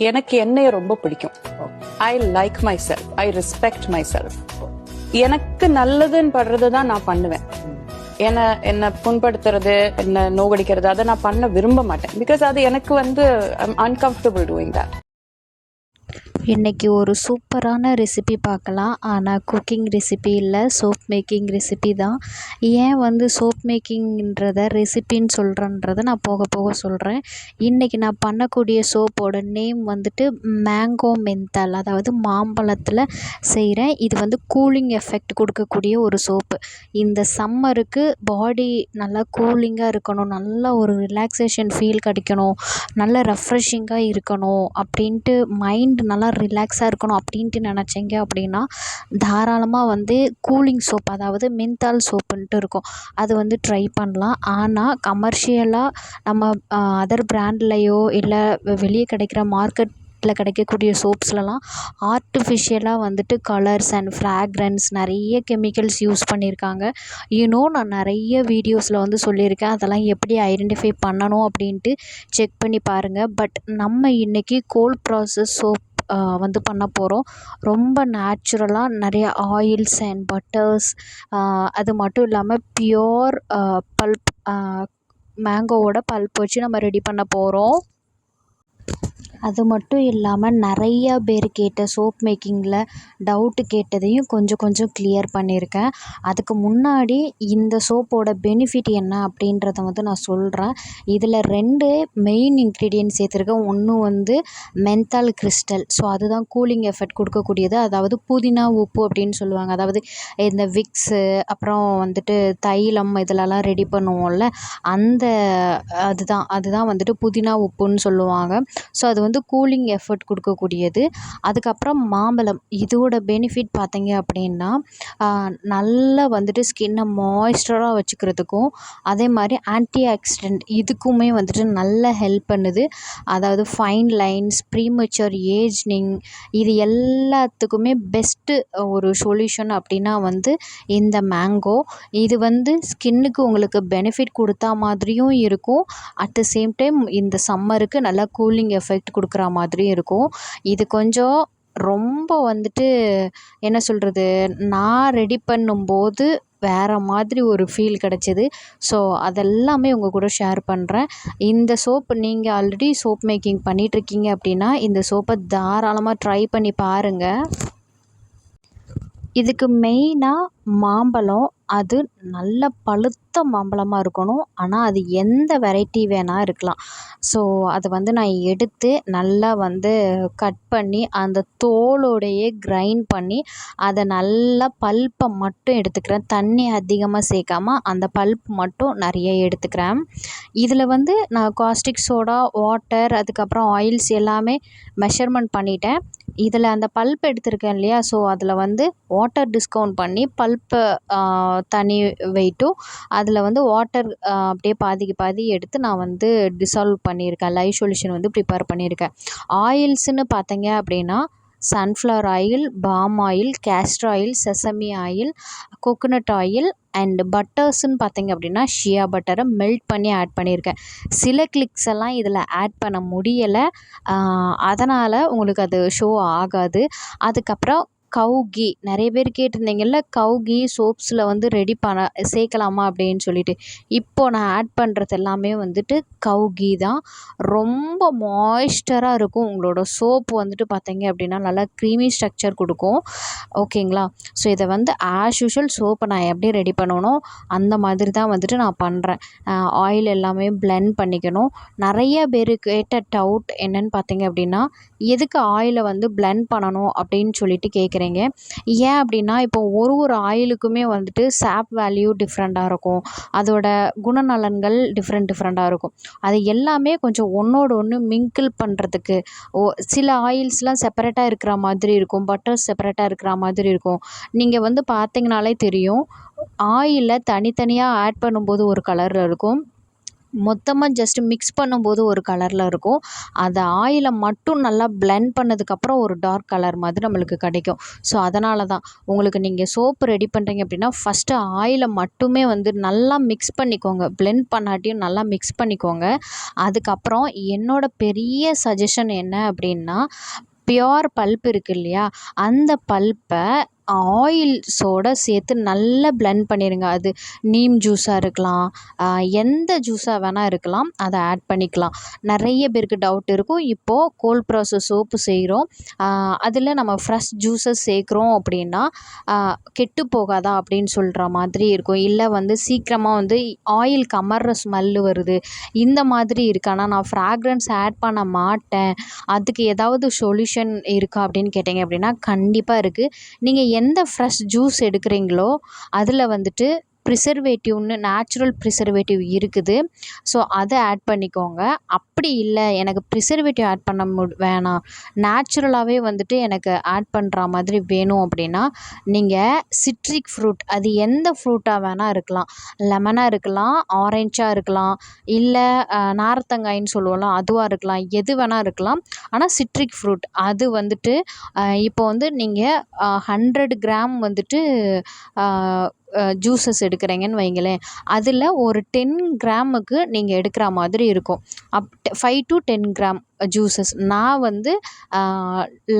எனக்கு என்னைய ரொம்ப பிடிக்கும். I like my self, I respect my self. எனக்கு நல்லதுன்னு படுறது தான் நான் பண்ணுவேன். என்ன புண்படுத்துறது, என்ன நோகடிக்கிறது அதை நான் பண்ண விரும்ப மாட்டேன். பிகாஸ் அது எனக்கு அன்கம்ஃபர்டபுள் டூயிங் தட். இன்றைக்கி ஒரு சூப்பரான ரெசிபி பார்க்கலாம். ஆனால் குக்கிங் ரெசிபி இல்லை, சோப் மேக்கிங் ரெசிபி தான். ஏன் சோப் மேக்கிங்ன்றத ரெசிபின்னு சொல்கிறேன்றதை நான் போக போக சொல்கிறேன். இன்றைக்கி நான் பண்ணக்கூடிய சோப்போட நேம் மேங்கோ மென்தால், அதாவது மாம்பழத்தில் செய்கிறேன். இது கூலிங் எஃபெக்ட் கொடுக்கக்கூடிய ஒரு சோப்பு. இந்த சம்மருக்கு பாடி நல்லா கூலிங்காக இருக்கணும், நல்ல ஒரு ரிலாக்ஸேஷன் ஃபீல் கிடைக்கணும், நல்ல ரெஃப்ரெஷிங்காக இருக்கணும் அப்படின்ட்டு, மைண்ட் நல்லா ரிலாக்ஸாக இருக்கணும் அப்படின்ட்டு நினச்சிங்க அப்படின்னா தாராளமாக கூலிங் சோப், அதாவது மென்தால் சோப்புன்ட்டு இருக்கும், அது ட்ரை பண்ணலாம். ஆனால் கமர்ஷியலாக நம்ம அதர் பிராண்ட்லேயோ இல்லை வெளியே கிடைக்கிற மார்க்கெட்டில் கிடைக்கக்கூடிய சோப்ஸ்லலாம் ஆர்டிஃபிஷியலாக கலர்ஸ் அண்ட் ஃப்ராக்ரன்ஸ் நிறைய கெமிக்கல்ஸ் யூஸ் பண்ணியிருக்காங்க. நான் நிறைய வீடியோஸில் சொல்லியிருக்கேன், அதெல்லாம் எப்படி ஐடென்டிஃபை பண்ணணும் அப்படின்ட்டு செக் பண்ணி பாருங்கள். பட் நம்ம இன்றைக்கி கோல்ட் ப்ராசஸ் சோப் பண்ண போகிறோம். ரொம்ப நேச்சுரலாக நிறைய ஆயில்ஸ் அண்ட் பட்டர்ஸ், அது மட்டும் இல்லாமல் பியோர் பல்ப், மேங்கோவோட பல்ப் வச்சு நம்ம ரெடி பண்ண போகிறோம். அது மட்டும் இல்லாமல் நிறையா பேர் கேட்ட சோப் மேக்கிங்கில் டவுட்டு கேட்டதையும் கொஞ்சம் கிளியர் பண்ணியிருக்கேன். அதுக்கு முன்னாடி இந்த சோப்போட பெனிஃபிட் என்ன அப்படின்றத நான் சொல்கிறேன். இதில் 2 மெயின் இன்க்ரீடியன்ட் சேர்த்துருக்கேன். ஒன்று மென்தால் கிறிஸ்டல், ஸோ அதுதான் கூலிங் எஃபெக்ட் கொடுக்கக்கூடியது. அதாவது புதினா உப்பு அப்படின்னு சொல்லுவாங்க. அதாவது இந்த விக்ஸு, அப்புறம் தைலம் இதிலலாம் ரெடி பண்ணுவோம்ல, அந்த அதுதான் புதினா உப்புன்னு சொல்லுவாங்க. ஸோ அது கூலிங் எஃபெக்ட் கொடுக்கக்கூடியது. அதுக்கப்புறம் மாம்பழம், இதோட பெனிஃபிட் பார்த்தீங்க அப்படின்னா நல்லா ஸ்கின்னை மாய்ஸ்டராக வச்சுக்கிறதுக்கும், அதே மாதிரி ஆன்டி ஆக்சிடென்ட் இதுக்குமே நல்ல ஹெல்ப் பண்ணுது. அதாவது ஃபைன் லைன்ஸ், ப்ரீமெச்சூர் ஏஜ்னிங், இது எல்லாத்துக்குமே பெஸ்ட்டு ஒரு சொல்யூஷன் அப்படின்னா இந்த மேங்கோ. இது ஸ்கின்னுக்கு உங்களுக்கு பெனிஃபிட் கொடுத்தா மாதிரியும் இருக்கும், அட் த சேம் டைம் இந்த சம்மருக்கு நல்லா கூலிங் எஃபெக்ட் கொடுக்குற மாதிரியும் இருக்கும். இது கொஞ்சம் ரொம்ப என்ன சொல்கிறது, நான் ரெடி பண்ணும்போது வேறு மாதிரி ஒரு ஃபீல் கிடச்சிது. ஸோ அதெல்லாமே உங்கள் கூட ஷேர் பண்ணுறேன். இந்த சோப் நீங்கள் ஆல்ரெடி சோப் மேக்கிங் பண்ணிகிட்ருக்கீங்க அப்படின்னா இந்த சோப்பை தாராளமாக ட்ரை பண்ணி பாருங்கள். இதுக்கு மெயினாக மாம்பழம், அது நல்ல பழுத்த மாம்பழமாக இருக்கணும். ஆனால் அது எந்த வெரைட்டி வேணால் இருக்கலாம். ஸோ அதை நான் எடுத்து நல்லா கட் பண்ணி அந்த தோலோடையே கிரைண்ட் பண்ணி அதை நல்லா பல்ப்பை மட்டும் எடுத்துக்கிறேன். தண்ணி அதிகமாக சேர்க்காம அந்த பல்ப் மட்டும் நிறைய எடுத்துக்கிறேன். இதில் நான் காஸ்டிக் சோடா, வாட்டர், அதுக்கப்புறம் ஆயில்ஸ் எல்லாமே மெஷர்மெண்ட் பண்ணிட்டேன். இதில் அந்த பல்ப் எடுத்திருக்கேன் இல்லையா, ஸோ அதில் வாட்டர் டிஸ்கவுண்ட் பண்ணி பல்ப்பை தனி வெயிட்டும், அதில் வாட்டர் அப்படியே பாதிக்கு பாதி எடுத்து நான் டிசால்வ் பண்ணியிருக்கேன். லைவ் சொல்யூஷன் ப்ரிப்பேர் பண்ணியிருக்கேன். ஆயில்ஸ்னு பார்த்தீங்க அப்படின்னா sunflower oil, palm oil, castor oil, sesame oil, coconut oil and பட்டர்ஸ்ன்னு பார்த்தீங்க அப்படின்னா ஷியா பட்டரை மெல்ட் பண்ணி ஆட் பண்ணியிருக்கேன். சில கிளிக்ஸ் எல்லாம் இதில் ஆட் பண்ண முடியலை, அதனால் உங்களுக்கு அது ஷோ ஆகாது. அதுக்கப்புறம் கவ் கீ, நிறைய பேர் கேட்டிருந்தீங்கல்ல கவ் கீ சோப்ஸில் ரெடி பண்ண சேர்க்கலாமா அப்படின்னு சொல்லிட்டு. இப்போது நான் ஆட் பண்ணுறது எல்லாமே கவ் கீ தான். ரொம்ப மாய்ஸ்டராக இருக்கும். உங்களோட சோப்பு பார்த்தீங்க அப்படின்னா நல்லா க்ரீமி ஸ்ட்ரக்சர் கொடுக்கும். ஓகேங்களா? ஸோ இதை ஆஸ் யூஷுவல் சோப்பை நான் எப்படி ரெடி பண்ணணும் அந்த மாதிரி தான் நான் பண்ணுறேன். ஆயில் எல்லாமே பிளெண்ட் பண்ணிக்கணும். நிறைய பேர் கேட்ட டவுட் என்னன்னு பார்த்தீங்க அப்படின்னா, எதுக்கு ஆயிலை பிளெண்ட் பண்ணணும் அப்படின்னு சொல்லிட்டு கேட்குறேன். ஏன் அப்படின்னா இப்போ ஒரு ஆயிலுக்குமே சாப் வேல்யூ டிஃப்ரெண்ட்டாக இருக்கும், அதோட குணநலன்கள் டிஃப்ரெண்ட்டாக இருக்கும். அது எல்லாமே கொஞ்சம் ஒன்றோட ஒன்று மிங்கிள் பண்ணுறதுக்கு சில ஆயில்ஸ்லாம் செப்பரேட்டாக இருக்கிற மாதிரி இருக்கும், பட்டர்ஸ் செப்பரேட்டாக இருக்கிற மாதிரி இருக்கும். நீங்கள் பார்த்தீங்கனாலே தெரியும், ஆயிலை தனித்தனியாக ஆட் பண்ணும்போது ஒரு கலரில் இருக்கும், மொத்தமாக ஜஸ்ட்டு மிக்ஸ் பண்ணும்போது ஒரு கலரில் இருக்கும். அதை ஆயிலை மட்டும் நல்லா பிளெண்ட் பண்ணதுக்கப்புறம் ஒரு டார்க் கலர் மாதிரி நம்மளுக்கு கிடைக்கும். ஸோ அதனால தான் உங்களுக்கு நீங்கள் சோப்பு ரெடி பண்ணுறீங்க அப்படின்னா ஃபஸ்ட்டு ஆயிலை மட்டுமே வந்து நல்லா மிக்ஸ் பண்ணிக்கோங்க. பிளெண்ட் பண்ணாட்டியும் நல்லா மிக்ஸ் பண்ணிக்கோங்க. அதுக்கப்புறம் என்னோட பெரிய சஜஷன் என்ன அப்படின்னா, பியோர் பல்ப் இருக்கு இல்லையா, அந்த பல்ப்பை ஆயில்ஸோட சேர்த்து நல்லா பிளெண்ட் பண்ணிடுங்க. அது நீம் ஜூஸாக இருக்கலாம், எந்த ஜூஸாக வேணால் இருக்கலாம், அதை ஆட் பண்ணிக்கலாம். நிறைய பேருக்கு டவுட் இருக்கும், இப்போது கோல்ட் ப்ராசஸ் சோப்பு செய்கிறோம், அதில் நம்ம ஃப்ரெஷ் ஜூஸஸ் சேர்க்குறோம் அப்படின்னா கெட்டு போகாதா அப்படின்னு சொல்கிற மாதிரி இருக்கும். இல்லை வந்து சீக்கிரமாக வந்து ஆயில் கமர்ற ஸ்மெல்லு வருது, இந்த மாதிரி இருக்குது. ஆனால் நான் ஃப்ராக்ரன்ஸ் ஆட் பண்ண மாட்டேன், அதுக்கு ஏதாவது சொல்யூஷன் இருக்கா அப்படின்னு கேட்டிங்க அப்படின்னா கண்டிப்பாக இருக்குது. நீங்கள் எந்த ஃப்ரெஷ் ஜூஸ் எடுக்கிறீங்களோ அதில் வந்துட்டு ப்ரிசர்வேட்டிவ்னு நேச்சுரல் ப்ரிசர்வேட்டிவ் இருக்குது. ஸோ அதை ஆட் பண்ணிக்கோங்க. அப்படி இல்லை எனக்கு ப்ரிசர்வேட்டிவ் ஆட் பண்ண வேணாம், நேச்சுரலாகவே வந்துட்டு எனக்கு ஆட் பண்ணுற மாதிரி வேணும் அப்படின்னா நீங்கள் சிட்ரிக் ஃப்ரூட், அது எந்த ஃப்ரூட்டாக வேணால் இருக்கலாம், லெமனாக இருக்கலாம், ஆரஞ்சாக இருக்கலாம், இல்லை நார்த்தங்காயின்னு சொல்லுவோம்ல அதுவாக இருக்கலாம், எது வேணால் இருக்கலாம். ஆனால் சிட்ரிக் ஃப்ரூட் அது வந்துட்டு இப்போ வந்து நீங்கள் 100 கிராம் வந்துட்டு ஜூஸஸ் எடுக்கிறீங்கன்னு வைங்களேன், அதில் ஒரு 10 கிராமுக்கு நீங்கள் எடுக்கிற மாதிரி இருக்கும். 5 to 10 கிராம் ஜூஸஸ். நான் வந்து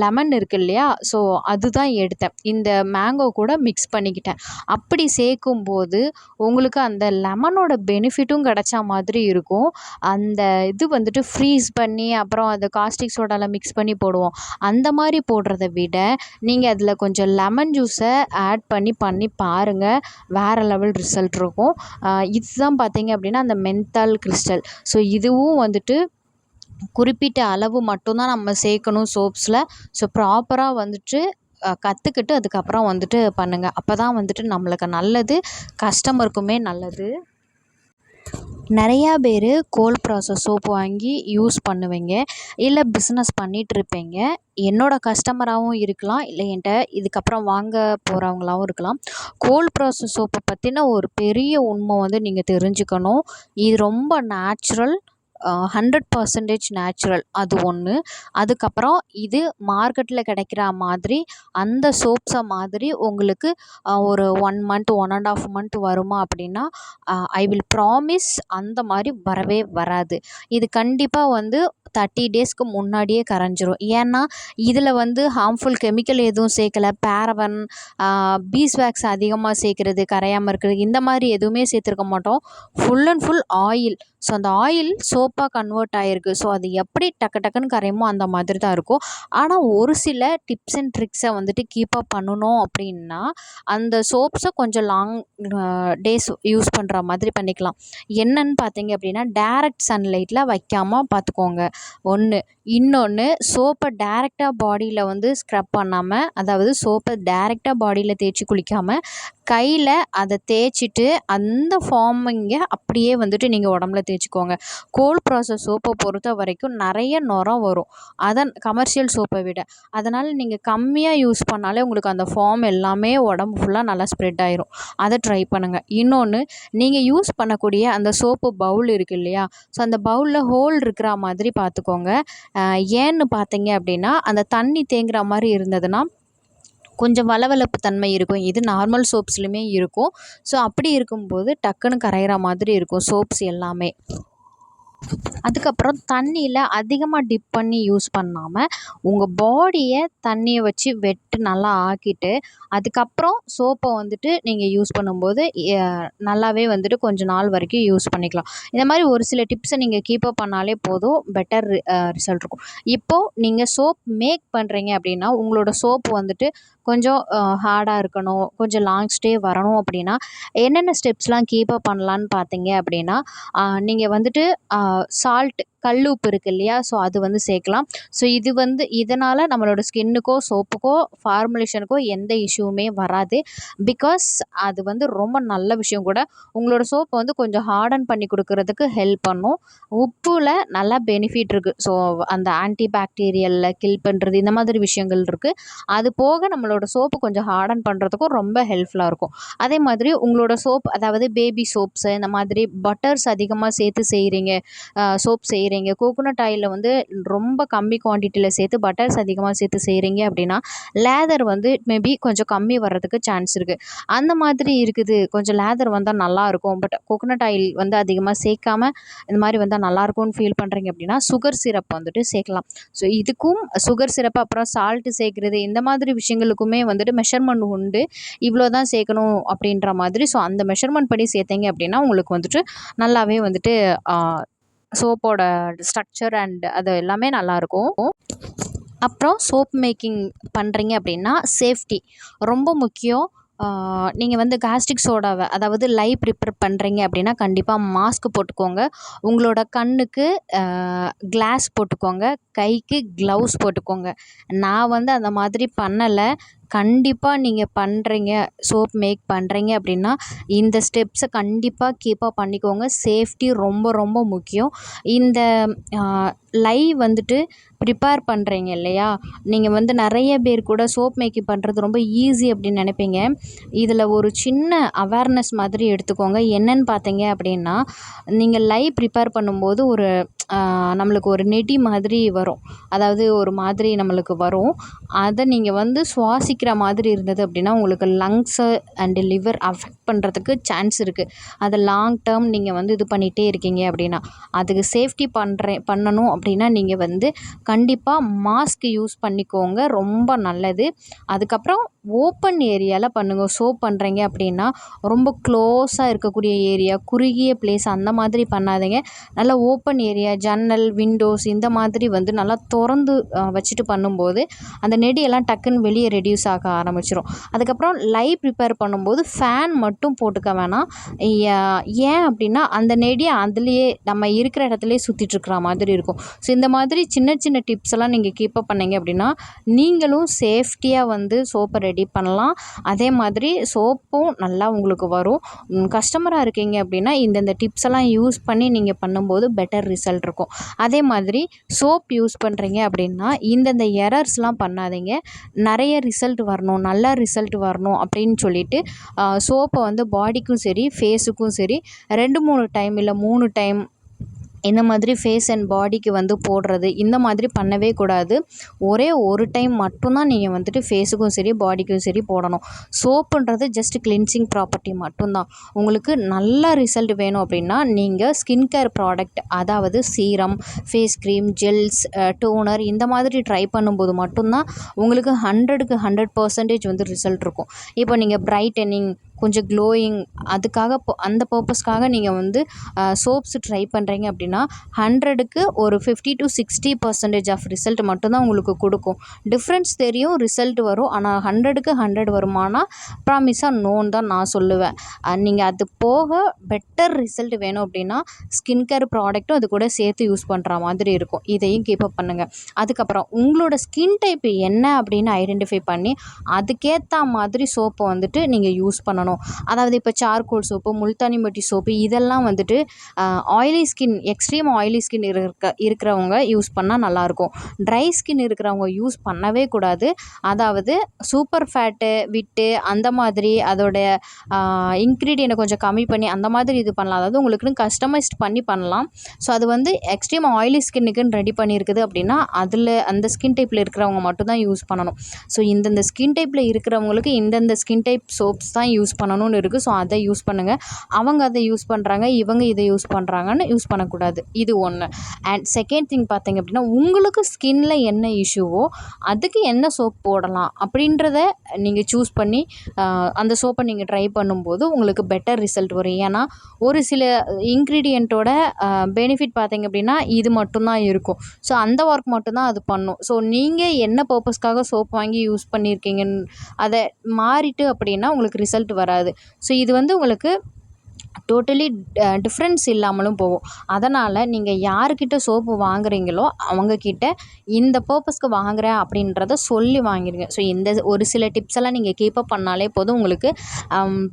லெமன் இருக்கு இல்லையா, ஸோ அதுதான் எடுத்தேன். இந்த மேங்கோ கூட மிக்ஸ் பண்ணிக்கிட்டேன். அப்படி சேர்க்கும்போது உங்களுக்கு அந்த லெமனோட பெனிஃபிட்டும் கிடைச்ச மாதிரி இருக்கும். அந்த இது வந்துட்டு ஃப்ரீஸ் பண்ணி அப்புறம் அது காஸ்டிக் சோடாவில் மிக்ஸ் பண்ணி போடுவோம், அந்த மாதிரி போடுறத விட நீங்கள் அதில் கொஞ்சம் லெமன் ஜூஸை ஆட் பண்ணி பாருங்கள், வேறு லெவல் ரிசல்ட் இருக்கும். இதுதான் பார்த்தீங்க அப்படின்னா அந்த மென்தால் கிறிஸ்டல். ஸோ இதுவும் வந்துட்டு குறிப்பிட்ட அளவு மட்டும்தான் நம்ம சேர்க்கணும் சோப்ஸில். ஸோ ப்ராப்பராக வந்துட்டு கற்றுக்கிட்டு அதுக்கப்புறம் வந்துட்டு பண்ணுங்கள். அப்போ தான் வந்துட்டு நம்மளுக்கு நல்லது, கஸ்டமருக்குமே நல்லது. நிறையா பேர் கோல்ட் ப்ராசஸ் சோப்பு வாங்கி யூஸ் பண்ணுவீங்க, இல்லை பிஸ்னஸ் பண்ணிகிட்ருப்பீங்க. என்னோடய கஸ்டமராகவும் இருக்கலாம், இல்லை என்கிட்ட இதுக்கப்புறம் வாங்க போகிறவங்களாகவும் இருக்கலாம். கோல்ட் ப்ராசஸ் சோப்பை பற்றின ஒரு பெரிய உண்மை வந்து நீங்கள் தெரிஞ்சுக்கணும். இது ரொம்ப நேச்சுரல், 100% நேச்சுரல், அது ஒன்று. அதுக்கப்புறம் இது மார்க்கெட்டில் கிடைக்கிற மாதிரி அந்த சோப்ஸை மாதிரி உங்களுக்கு ஒரு 1 month 1.5 month வருமா அப்படின்னா ஐ வில் ப்ராமிஸ் அந்த மாதிரி வரவே வராது. இது கண்டிப்பாக வந்து 30 daysக்கு முன்னாடியே கரைஞ்சிரும். ஏன்னா இதில் வந்து ஹார்ம்ஃபுல் கெமிக்கல் எதுவும் சேர்க்கலை, பேரவன் பீஸ்வேக்ஸ் அதிகமாக சேர்க்குறது, கரையாமல் இருக்கிறது, இந்த மாதிரி எதுவுமே சேர்த்துருக்க மாட்டோம். Full and full oil. So அந்த ஆயில் சோப்பாக கன்வெர்ட் ஆகிருக்கு. ஸோ அது எப்படி டக்குன்னு கரையுமோ அந்த மாதிரி தான் இருக்கும். ஆனால் ஒரு சில டிப்ஸ் அண்ட் ட்ரிக்ஸை வந்துட்டு கீப்பப் பண்ணணும் அப்படின்னா அந்த சோப்ஸை கொஞ்சம் லாங் டேஸ் யூஸ் பண்ணுற மாதிரி பண்ணிக்கலாம். என்னன்னு பார்த்தீங்க அப்படின்னா டைரக்ட் சன்லைட்டில் வைக்காமல் பார்த்துக்கோங்க, ஒன்று. இன்னொன்று, சோப்பை டைரெக்டாக பாடியில் வந்து ஸ்க்ரப் பண்ணாமல், அதாவது சோப்பை டைரெக்டாக பாடியில் தேய்ச்சி குளிக்காமல் கையில் அதை தேய்ச்சிட்டு அந்த ஃபார்மிங்கை அப்படியே வந்துட்டு நீங்கள் உடம்புல தேய்ச்சிக்கோங்க. கோல்ட் ப்ராசஸ் சோப்பை பொறுத்த வரைக்கும் நிறைய நுரம் வரும் கமர்ஷியல் சோப்பை விட. அதனால் நீங்கள் கம்மியாக யூஸ் பண்ணாலே உங்களுக்கு அந்த ஃபார்ம் எல்லாமே உடம்பு ஃபுல்லாக நல்லா ஸ்ப்ரெட் ஆயிரும். அதை ட்ரை பண்ணுங்கள். இன்னொன்று, நீங்கள் யூஸ் பண்ணக்கூடிய அந்த சோப்பு பவுல் இருக்குது இல்லையா, ஸோ அந்த பவுலில் ஹோல் இருக்கிற மாதிரி பார்த்துக்கோங்க. ஏன்னு பார்த்தீங்க அப்படின்னா அந்த தண்ணி தேங்குற மாதிரி இருந்ததுன்னா கொஞ்சம் வளவளப்பு தன்மை இருக்கும். இது நார்மல் சோப்ஸ்லையுமே இருக்கும். ஸோ அப்படி இருக்கும்போது டக்குன்னு கரையிற மாதிரி இருக்கும் சோப்ஸ் எல்லாமே. அதுக்கப்புறம் தண்ணியில் அதிகமாக டிப் பண்ணி யூஸ் பண்ணாமல் உங்கள் பாடியை தண்ணியை வச்சு வெட்டு நல்லா ஆக்கிட்டு அதுக்கப்புறம் சோப்பை வந்துட்டு நீங்கள் யூஸ் பண்ணும்போது நல்லாவே வந்துட்டு கொஞ்சம் நாள் வரைக்கும் யூஸ் பண்ணிக்கலாம். இந்த மாதிரி ஒரு சில டிப்ஸை நீங்கள் கீப்பப் பண்ணாலே போதும், பெட்டர் ரிசல்ட் இருக்கும். இப்போது நீங்கள் சோப் மேக் பண்ணுறீங்க அப்படின்னா உங்களோட சோப்பு வந்துட்டு கொஞ்சம் ஹார்டாக இருக்கணும், கொஞ்சம் லாங் ஸ்டே வரணும் அப்படின்னா என்னென்ன ஸ்டெப்ஸ்லாம் கீப்பப் பண்ணலான்னு பார்த்தீங்க அப்படின்னா நீங்கள் வந்துட்டு சால்ட் கல் உப்பு இருக்குது இல்லையா, ஸோ அது வந்து சேர்க்கலாம். ஸோ இது வந்து இதனால் நம்மளோட ஸ்கின்னுக்கோ சோப்புக்கோ ஃபார்முலேஷனுக்கோ எந்த இஷ்யூவுமே வராது. பிகாஸ் அது வந்து ரொம்ப நல்ல விஷயம் கூட. உங்களோட சோப்பை வந்து கொஞ்சம் ஹார்டன் பண்ணி கொடுக்கறதுக்கு ஹெல்ப் பண்ணும். உப்பில் நல்லா பெனிஃபிட் இருக்குது. ஸோ அந்த ஆன்டி பாக்டீரியலில் கில் பண்ணுறது இந்த மாதிரி விஷயங்கள் இருக்குது. அது போக நம்மளோட சோப்பு கொஞ்சம் ஹார்டன் பண்ணுறதுக்கும் ரொம்ப ஹெல்ப்ஃபுல்லாக இருக்கும். அதே மாதிரி உங்களோட சோப், அதாவது பேபி சோப்ஸு, இந்த மாதிரி பட்டர்ஸ் அதிகமாக சேர்த்து செய்கிறீங்க, சோப் செய்கிறீங்க, கோகோனட் ஆயிலில் வந்து ரொம்ப கம்மி குவான்டிட்டியில் சேர்த்து பட்டர்ஸ் அதிகமாக சேர்த்து செய்கிறீங்க அப்படின்னா லேதர் வந்து மேபி கொஞ்சம் கம்மி வர்றதுக்கு சான்ஸ் இருக்குது. அந்த மாதிரி இருக்குது, கொஞ்சம் லேதர் வந்தால் நல்லாயிருக்கும், பட் கோகோனட் ஆயில் வந்து அதிகமாக சேர்க்காம இந்த மாதிரி வந்தால் நல்லாயிருக்கும்னு ஃபீல் பண்ணுறீங்க அப்படின்னா சுகர் சிரப் வந்துட்டு சேர்க்கலாம். ஸோ இதுக்கும் சுகர் சிரப்பு, அப்புறம் சால்ட்டு சேர்க்குறது, இந்த மாதிரி விஷயங்களுக்குமே வந்துட்டு மெஷர்மெண்ட் உண்டு. இவ்வளோ தான் சேர்க்கணும் அப்படின்ற மாதிரி. ஸோ அந்த மெஷர்மெண்ட் படி சேர்த்தீங்க அப்படின்னா உங்களுக்கு வந்துட்டு நல்லாவே வந்துட்டு சோப்போட ஸ்ட்ரக்சர் அண்ட் அது எல்லாமே நல்லாயிருக்கும். அப்புறம் சோப் மேக்கிங் பண்ணுறீங்க அப்படின்னா சேஃப்டி ரொம்ப முக்கியம். நீங்கள் வந்து காஸ்டிக் சோடாவை, அதாவது லை ப்ரிப்பேர் பண்ணுறீங்க அப்படின்னா கண்டிப்பாக மாஸ்க் போட்டுக்கோங்க. உங்களோட கண்ணுக்கு கிளாஸ் போட்டுக்கோங்க, கைக்கு க்ளவுஸ் போட்டுக்கோங்க. நான் வந்து அந்த மாதிரி பண்ணலை. கண்டிப்பாக நீங்கள் பண்ணுறீங்க, சோப் மேக் பண்ணுறீங்க அப்படின்னா இந்த ஸ்டெப்ஸை கண்டிப்பாக கீப்பாக பண்ணிக்கோங்க. சேஃப்டி ரொம்ப ரொம்ப முக்கியம். இந்த லை வந்துட்டு ப்ரிப்பேர் பண்ணுறீங்க இல்லையா, நீங்கள் வந்து நிறைய பேர் கூட சோப் மேக்கிங் பண்ணுறது ரொம்ப ஈஸி அப்படின்னு நினைப்பீங்க. இதில் ஒரு சின்ன அவேர்னஸ் மாதிரி எடுத்துக்கோங்க. என்னன்னு பார்த்தீங்க அப்படின்னா, நீங்கள் லை ப்ரிப்பேர் பண்ணும்போது ஒரு நம்மளுக்கு ஒரு நெடி மாதிரி வரும், அதாவது ஒரு மாதிரி நம்மளுக்கு வரும். அதை நீங்கள் வந்து சுவாசிக்கிற மாதிரி இருந்தது அப்படின்னா உங்களுக்கு லங்ஸு அண்டு லிவர் அஃபெக்ட் பண்ணுறதுக்கு சான்ஸ் இருக்குது. அதை லாங் டேர்ம் நீங்கள் வந்து இது பண்ணிகிட்டே இருக்கீங்க அப்படின்னா, அதுக்கு சேஃப்டி பண்ணணும் அப்படின்னா நீங்கள் வந்து கண்டிப்பாக மாஸ்க் யூஸ் பண்ணிக்கோங்க, ரொம்ப நல்லது. அதுக்கப்புறம் ஓப்பன் ஏரியாவில் பண்ணுங்கள். சோப் பண்ணுறீங்க அப்படின்னா ரொம்ப க்ளோஸாக இருக்கக்கூடிய ஏரியா, குறுகிய பிளேஸ் அந்த மாதிரி பண்ணாதீங்க. நல்லா ஓப்பன் ஏரியா, ஜன்னல், விண்டோஸ் இந்த மாதிரி வந்து நல்லா திறந்து வச்சுட்டு பண்ணும்போது அந்த நெடியெல்லாம் டக்குன்னு வெளியே ரெடியூஸ் ஆக ஆரம்பிச்சிடும். அதுக்கப்புறம் லை ப்ரிப்பேர் பண்ணும்போது ஃபேன் மட்டும் போட்டுக்க வேணாம். ஏன் அப்படின்னா அந்த நெடியை அதுலேயே நம்ம இருக்கிற இடத்துலையே சுற்றிட்டுருக்குற மாதிரி இருக்கும். ஸோ இந்த மாதிரி சின்ன சின்ன டிப்ஸ் எல்லாம் நீங்கள் கீப்பப் பண்ணீங்க அப்படின்னா நீங்களும் சேஃப்டியாக வந்து சோப்பை ரெடி பண்ணலாம். அதே மாதிரி சோப்பும் நல்லா உங்களுக்கு வரும். கஸ்டமராக இருக்கீங்க அப்படின்னா இந்தந்த டிப்ஸ் எல்லாம் யூஸ் பண்ணி நீங்கள் பண்ணும்போது பெட்டர் ரிசல்ட் இருக்கும். அதே மாதிரி சோப் யூஸ் பண்ணுறீங்க அப்படின்னா இந்தந்த எரர்ஸ்லாம் பண்ணாதீங்க. நிறைய ரிசல்ட் வரணும், நல்ல ரிசல்ட் வரணும் அப்படின்னு சொல்லிட்டு சோப்பை வந்து பாடிக்கும் சரி ஃபேஸுக்கும் சரி 2-3 டைம் இல்லை 3 டைம் இந்த மாதிரி ஃபேஸ் அண்ட் பாடிக்கு வந்து போடுறது இந்த மாதிரி பண்ணவே கூடாது. ஒரே ஒரு டைம் மட்டும்தான் நீங்கள் வந்துட்டு ஃபேஸுக்கும் சரி பாடிக்கும் சரி போடணும். சோப்புன்றது ஜஸ்ட் கிளென்சிங் ப்ராப்பர்ட்டி மட்டும்தான். உங்களுக்கு நல்ல ரிசல்ட் வேணும் அப்படின்னா நீங்கள் ஸ்கின் கேர் ப்ராடக்ட், அதாவது serum, face cream, gels, toner இந்த மாதிரி ட்ரை பண்ணும்போது மட்டும்தான் உங்களுக்கு 100க்கு 100% வந்து ரிசல்ட் இருக்கும். இப்போ நீங்கள் பிரைட்டனிங், கொஞ்சம் க்ளோயிங், அதுக்காக அந்த பர்பஸ்க்காக நீங்கள் வந்து சோப்ஸ் ட்ரை பண்ணுறீங்க அப்படின்னா 100க்கு ஒரு 50 to 60% ஆஃப் ரிசல்ட் மட்டும்தான் உங்களுக்கு கொடுக்கும். டிஃப்ரென்ஸ் தெரியும், ரிசல்ட் வரும். ஆனால் 100க்கு 100 வருமானா ப்ராமிஸாக நோன்னு தான் நான் சொல்லுவேன். நீங்கள் அது போக பெட்டர் ரிசல்ட் வேணும் அப்படின்னா ஸ்கின் கேர் ப்ராடக்ட்டும் அது கூட சேர்த்து யூஸ் பண்ணுற மாதிரி இருக்கும். இதையும் கீப்பப் பண்ணுங்கள். அதுக்கப்புறம் உங்களோட ஸ்கின் டைப் என்ன அப்படின்னு ஐடென்டிஃபை பண்ணி அதுக்கேற்ற மாதிரி சோப்பை வந்துட்டு நீங்கள் யூஸ் பண்ணணும். அதாவது இப்போ சார்கோல் சோப்பு, முல்தானி மட்டி சோப்பு இதெல்லாம் வந்துட்டு oily skin, extreme oily skin இருக்கிறவங்க யூஸ் பண்ணால் நல்லாயிருக்கும். ட்ரை ஸ்கின் இருக்கிறவங்க யூஸ் பண்ணவே கூடாது. அதாவது சூப்பர் ஃபேட்டு விட்டு அந்த மாதிரி அதோடைய இன்க்ரீடியண்ட்டை கொஞ்சம் கம்மி பண்ணி அந்த மாதிரி இது பண்ணலாம். அதாவது உங்களுக்குன்னு கஸ்டமைஸ்ட் பண்ணி பண்ணலாம். ஸோ அது வந்து எக்ஸ்ட்ரீம் ஆயிலி ஸ்கின்னுக்குன்னு ரெடி பண்ணியிருக்குது அப்படின்னா அதில் அந்த ஸ்கின் டைப்பில் இருக்கிறவங்க மட்டும்தான் யூஸ் பண்ணணும். ஸோ இந்தந்த ஸ்கின் டைப்பில் இருக்கிறவங்களுக்கு இந்தந்த ஸ்கின் டைப் சோப்ஸ் தான் யூஸ் பண்ணணும்னு இருக்குது. ஸோ அதை யூஸ் பண்ணுங்கள். அவங்க அதை யூஸ் பண்ணுறாங்க, இவங்க இதை யூஸ் பண்ணுறாங்கன்னு யூஸ் பண்ணக்கூடாது. இது ஒன்று. அண்ட் செகண்ட் திங் பார்த்தீங்க அப்படின்னா உங்களுக்கு ஸ்கின்ல என்ன இஷ்யூவோ அதுக்கு என்ன சோப் போடலாம் அப்படின்றத நீங்கள் சூஸ் பண்ணி அந்த சோப்பை நீங்கள் ட்ரை பண்ணும்போது உங்களுக்கு பெட்டர் ரிசல்ட் வரும். ஏன்னா ஒரு சில இன்க்ரீடியண்ட்டோட பெனிஃபிட் பார்த்தீங்க அப்படின்னா இது மட்டும்தான் இருக்கும். ஸோ அந்த ஒர்க் மட்டும்தான் அது பண்ணும். ஸோ நீங்கள் என்ன பர்பஸ்க்காக சோப் வாங்கி யூஸ் பண்ணியிருக்கீங்கன்னு அதை மாறிட்டு அப்படின்னா உங்களுக்கு ரிசல்ட் வராது. ஸோ இது வந்து உங்களுக்கு டோட்டலி டிஃப்ரென்ஸ் இல்லாமலும் போகும். அதனால் நீங்கள் யாருக்கிட்ட சோப்பு வாங்குறீங்களோ அவங்கக்கிட்ட இந்த பர்பஸ்க்கு வாங்குகிறேன் அப்படின்றத சொல்லி வாங்கிடுங்க. ஸோ இந்த ஒரு சில டிப்ஸ் எல்லாம் நீங்கள் கீப்பப் பண்ணாலே போதும், உங்களுக்கு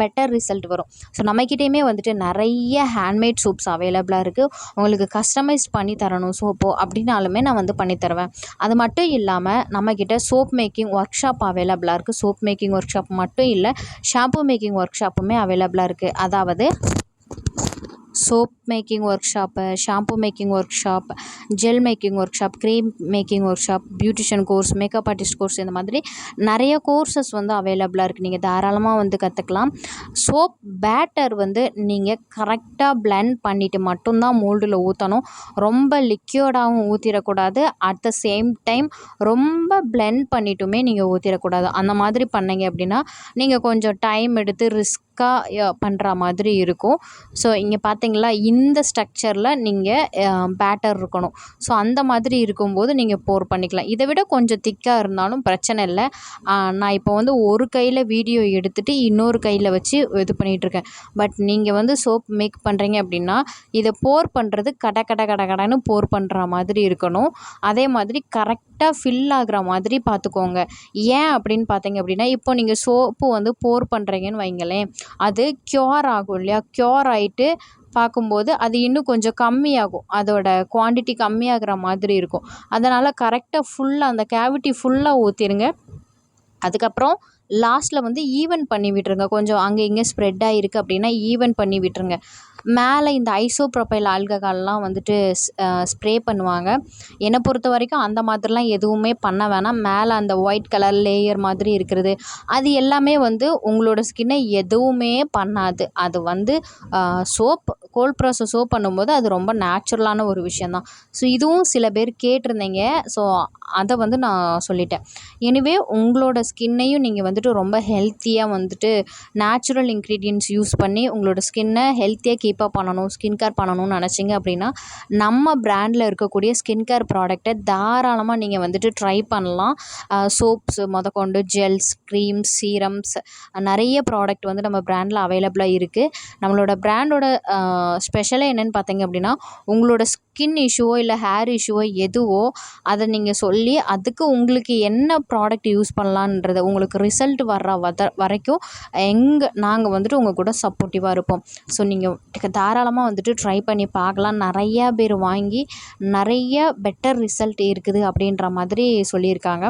பெட்டர் ரிசல்ட் வரும். ஸோ நம்மக்கிட்டேயுமே வந்துட்டு நிறைய ஹேண்ட்மேட் சோப்ஸ் அவைலபிளாக இருக்குது. உங்களுக்கு கஸ்டமைஸ் பண்ணி தரணும் சோப்போ அப்படின்னாலுமே நான் வந்து பண்ணி தருவேன். அது மட்டும் இல்லாமல் நம்மக்கிட்ட சோப் மேக்கிங் ஒர்க் ஷாப் அவைலபிளாக இருக்குது. சோப் மேக்கிங் ஒர்க் ஷாப் மட்டும் இல்லை, ஷாம்பு மேக்கிங் ஒர்க் ஷாப்புமே அவைலபிளாக இருக்குது. அதாவது soap making work shop, shampoo making work shop, gel making work shop, cream making work shop, beautician course, makeup artist course, இந்த மாதிரி நிறைய கோர்சஸ் வந்து அவைலபிளாக இருக்குது. நீங்கள் தாராளமாக வந்து கற்றுக்கலாம். சோப் பேட்டர் வந்து நீங்கள் கரெக்டாக பிளெண்ட் பண்ணிவிட்டு மட்டும்தான் மோல்டில் ஊற்றணும். ரொம்ப லிக்யூடாகவும் ஊற்றிடக்கூடாது. அட் த சேம் டைம் ரொம்ப பிளெண்ட் பண்ணிட்டுமே நீங்கள் ஊற்றிடக்கூடாது. அந்த மாதிரி பண்ணீங்க அப்படின்னா நீங்கள் கொஞ்சம் டைம் எடுத்து பண்ணுற மாதிரி இருக்கும். ஸோ இங்கே பார்த்தீங்களா, இந்த ஸ்ட்ரக்சரில் நீங்கள் பேட்டர் இருக்கணும். ஸோ அந்த மாதிரி இருக்கும்போது நீங்கள் போர் பண்ணிக்கலாம். இதை விட கொஞ்சம் திக்காக இருந்தாலும் பிரச்சனை இல்லை. நான் இப்போ வந்து ஒரு கையில் வீடியோ எடுத்துகிட்டு இன்னொரு கையில் வச்சு இது பண்ணிகிட்ருக்கேன். பட் நீங்கள் வந்து சோப் மேக் பண்ணுறீங்க அப்படின்னா இதை போர் பண்ணுறது கடன்னு போர் பண்ணுற மாதிரி இருக்கணும். அதே மாதிரி கரெக்டாக ஃபில் ஆகிற மாதிரி பார்த்துக்கோங்க. ஏன் அப்படின்னு பார்த்தீங்க அப்படின்னா, இப்போ நீங்கள் சோப்பு வந்து போர் பண்ணுறீங்கன்னு வைங்களேன், அது க்யூர் ஆகும் இல்லையா? க்யூர் ஆகிட்டு பார்க்கும்போது அது இன்னும் கொஞ்சம் கம்மியாகும். அதோட குவான்டிட்டி கம்மியாகிற மாதிரி இருக்கும். அதனால் கரெக்டாக ஃபுல்லாக அந்த கேவிட்டி ஃபுல்லாக ஊற்றிடுங்க. அதுக்கப்புறம் லாஸ்ட்டில் வந்து ஈவன் பண்ணி விட்டுருங்க. கொஞ்சம் அங்கே இங்கே ஸ்ப்ரெட் ஆகிருக்கு அப்படின்னா ஈவன் பண்ணி விட்டுருங்க. மேலே இந்த ஐசோப்ரோபைல் ஆல்கஹால்லாம் வந்துட்டு ஸ்ப்ரே பண்ணுவாங்க. என்னை பொறுத்த வரைக்கும் அந்த மாதிரிலாம் எதுவுமே பண்ண வேணாம். மேலே அந்த ஒயிட் கலர் லேயர் மாதிரி இருக்கிறது அது எல்லாமே வந்து உங்களோட ஸ்கின்னை எதுவுமே பண்ணாது. அது வந்து சோப் கோல்ட் ப்ராசஸ் சோப் பண்ணும்போது அது ரொம்ப நேச்சுரலான ஒரு விஷயந்தான். ஸோ இதுவும் சில பேர் கேட்டிருந்தீங்க. ஸோ அதை வந்து நான் சொல்லிட்டேன். எனிவே உங்களோட ஸ்கின்னையும் நீங்கள் வந்துட்டு ரொம்ப ஹெல்த்தியாக வந்துட்டு நேச்சுரல் இன்க்ரீடியன்ட்ஸ் யூஸ் பண்ணி உங்களோட ஸ்கின்னை ஹெல்த்தியாக கீப்பப் பண்ணணும், ஸ்கின் கேர் பண்ணணும்னு நினச்சிங்க அப்படின்னா நம்ம பிராண்டில் இருக்கக்கூடிய ஸ்கின் கேர் ப்ராடக்டை தாராளமாக நீங்கள் வந்துட்டு ட்ரை பண்ணலாம். சோப்ஸு முதற்கொண்டு ஜெல்ஸ், க்ரீம்ஸ், சீரம்ஸ், நிறைய ப்ராடக்ட் வந்து நம்ம பிராண்டில் அவைலபிளாக இருக்குது. நம்மளோட பிராண்டோட ஸ்பெஷலே என்னென்னு பார்த்தீங்க அப்படின்னா, உங்களோட ஸ்கின் இஷ்யூவோ இல்லை ஹேர் இஷ்யூவோ எதுவோ அதை நீங்கள் சொல்லி அதுக்கு உங்களுக்கு என்ன ப்ராடக்ட் யூஸ் பண்ணலான்றதை உங்களுக்கு ரிசல்ட் வரைக்கும் நாங்கள் வந்துட்டு உங்கள் கூட சப்போர்ட்டிவாக இருப்போம். ஸோ நீங்கள் தாராளமாக வந்துட்டு ட்ரை பண்ணி பார்க்கலாம். நிறையா பேர் வாங்கி நிறைய பெட்டர் ரிசல்ட் இருக்குது அப்படின்ற மாதிரி சொல்லியிருக்காங்க.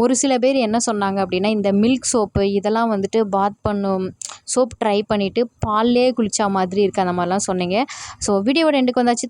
ஒரு சில பேர் என்ன சொன்னாங்க அப்படின்னா, இந்த மில்க் சோப்பு இதெல்லாம் வந்துட்டு பாத் பண்ணும் சோப் ட்ரை பண்ணிவிட்டு பால்லே குளித்தா மாதிரி இருக்குது அந்த மாதிரிலாம் சொன்னீங்க. ஸோ வீடியோவோட எண்டுக்கு வந்தாச்சு.